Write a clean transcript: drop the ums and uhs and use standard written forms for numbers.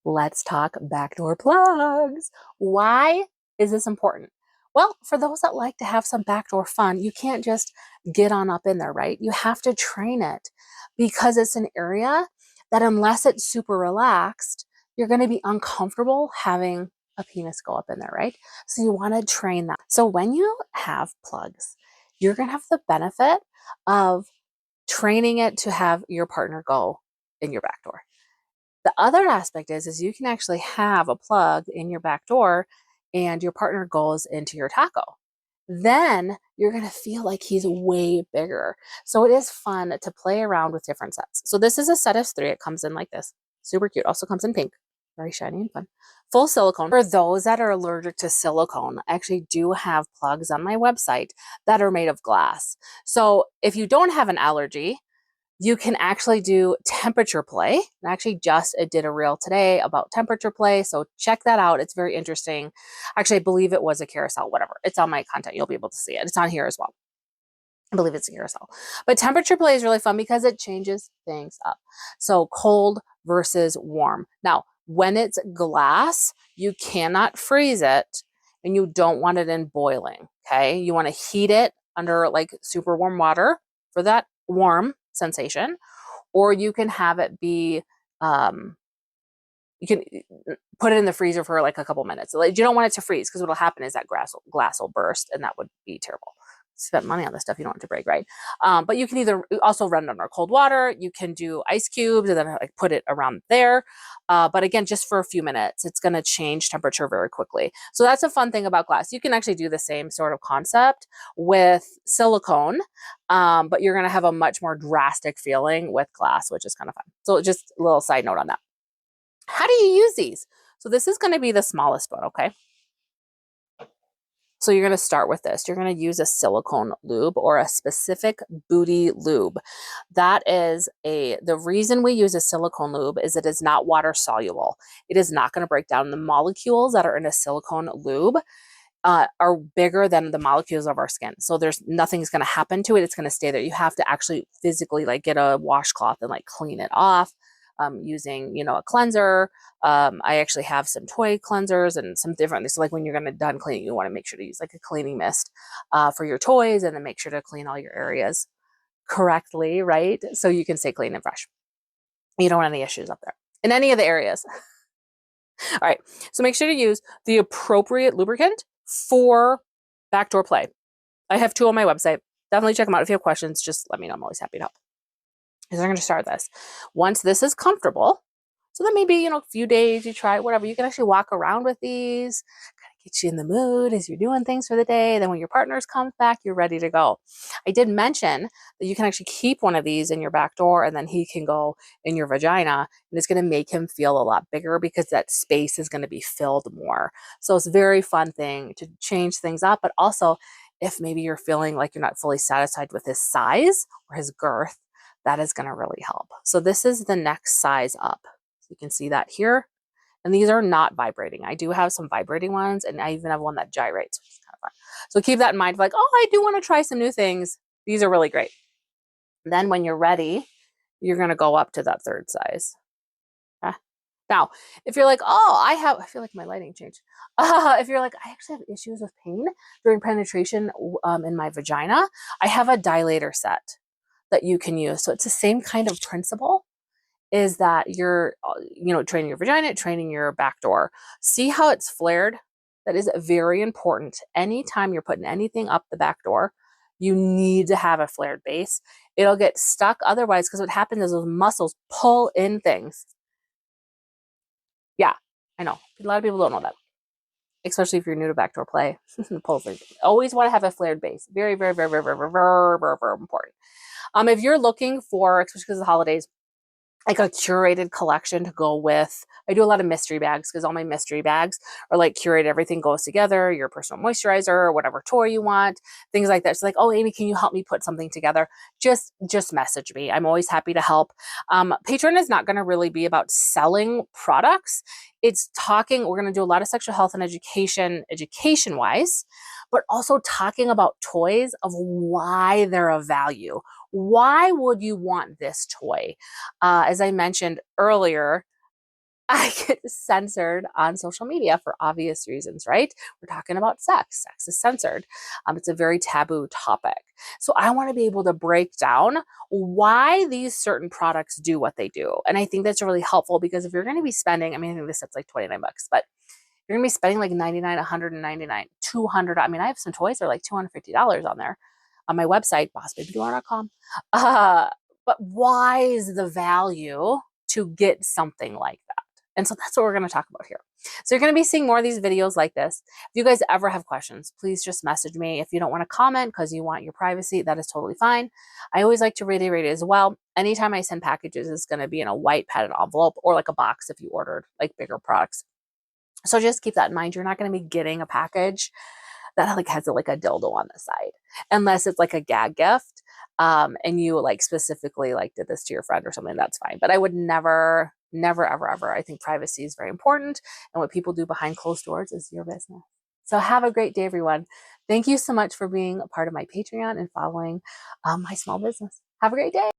Let's talk backdoor plugs. Why is this important? Well, for those that like to have some backdoor fun, you can't just get on up in there, right? You have to train it because it's an area that, unless it's super relaxed, you're going to be uncomfortable having a penis go up in there, right? So you want to train that. So when you have plugs, you're going to have the benefit of training it to have your partner go in your back door. The other aspect is you can actually have a plug in your back door and your partner goes into your taco. Then you're going to feel like he's way bigger. So it is fun to play around with different sets. So this is a set of 3. It comes in like this. Super cute. Also comes in pink. Very shiny and fun. Full silicone. For those that are allergic to silicone, I actually do have plugs on my website that are made of glass. So if you don't have an allergy, you can actually do temperature play. I actually just did a reel today about temperature play, so check that out. It's very interesting. Actually, I believe it was a carousel, whatever. It's on my content. You'll be able to see it. It's on here as well. I believe it's a carousel. But temperature play is really fun because it changes things up. So cold versus warm. Now, when it's glass, you cannot freeze it and you don't want it in boiling, okay? You want to heat it under like super warm water for that warm sensation, or you can have it be you can put it in the freezer for like a couple minutes. Like, you don't want it to freeze because what'll happen is that glass will burst, and that would be terrible. Spent money on this stuff, you don't want to break, right? But you can either also run it under cold water. You can do ice cubes and then like put it around there. But again, just for a few minutes, it's going to change temperature very quickly. So that's a fun thing about glass. You can actually do the same sort of concept with silicone, but you're going to have a much more drastic feeling with glass, which is kind of fun. So just a little side note on that. How do you use these? So this is going to be the smallest one, okay? So you're going to start with this. You're going to use a silicone lube or a specific booty lube. The reason we use a silicone lube is it is not water soluble. It is not going to break down. The molecules that are in a silicone lube are bigger than the molecules of our skin. So nothing's going to happen to it. It's going to stay there. You have to actually physically like get a washcloth and like clean it off. Using, a cleanser. I actually have some toy cleansers and some different. So like when you're done cleaning, you want to make sure to use like a cleaning mist for your toys, and then make sure to clean all your areas correctly, right? So you can stay clean and fresh. You don't want any issues up there in any of the areas. All right. So make sure to use the appropriate lubricant for backdoor play. I have 2 on my website. Definitely check them out. If you have questions, just let me know. I'm always happy to help. Is I'm going to start this. Once this is comfortable, so then maybe, a few days you try it, whatever, you can actually walk around with these, kind of get you in the mood as you're doing things for the day. Then when your partner's comes back, you're ready to go. I did mention that you can actually keep one of these in your back door and then he can go in your vagina, and it's going to make him feel a lot bigger because that space is going to be filled more. So it's a very fun thing to change things up, but also if maybe you're feeling like you're not fully satisfied with his size or his girth, that is going to really help. So this is the next size up. So you can see that here. And these are not vibrating. I do have some vibrating ones, and I even have one that gyrates, which is kind of fun. So keep that in mind. Like, oh, I do want to try some new things. These are really great. Then when you're ready, you're going to go up to that 3rd size. Okay? Now, if you're like, oh, I feel like my lighting changed. If you're like, I actually have issues with pain during penetration in my vagina, I have a dilator set that you can use. So it's the same kind of principle, is that you're, training your vagina, training your back door. See how it's flared? That is very important. Anytime you're putting anything up the back door, you need to have a flared base. It'll get stuck otherwise, because what happens is those muscles pull in things. Yeah, I know. A lot of people don't know that, especially if you're new to backdoor play. Pull things. Always want to have a flared base. Very, very, very, very, very, very, very, very important. If you're looking for, especially because of the holidays, like a curated collection to go with. I do a lot of mystery bags because all my mystery bags are like curated. Everything goes together, your personal moisturizer, whatever toy you want, things like that. It's like, oh, Amy, can you help me put something together? Just message me. I'm always happy to help. Patreon is not going to really be about selling products. It's talking, we're going to do a lot of sexual health and education wise, but also talking about toys of why they're of value. Why would you want this toy? As I mentioned earlier, I get censored on social media for obvious reasons, right? We're talking about sex. Sex is censored. It's a very taboo topic. So I want to be able to break down why these certain products do what they do. And I think that's really helpful because if you're going to be spending, I mean, I think this set's like 29 bucks, but you're going to be spending like 99, 199, 200. I mean, I have some toys that are like $250 on there on my website, bossbabydoer.com. Uh, but why is the value to get something like that? And so that's what we're going to talk about here. So you're going to be seeing more of these videos like this. If you guys ever have questions, please just message me. If you don't want to comment because you want your privacy, that is totally fine. I always like to reiterate it as well. Anytime I send packages, it's going to be in a white padded envelope or like a box if you ordered like bigger products. So just keep that in mind. You're not going to be getting a package that like has like a dildo on the side, unless it's like a gag gift. And you like specifically like did this to your friend or something, that's fine. But I would never, never, ever, ever. I think privacy is very important. And what people do behind closed doors is your business. So have a great day, everyone. Thank you so much for being a part of my Patreon and following my small business. Have a great day.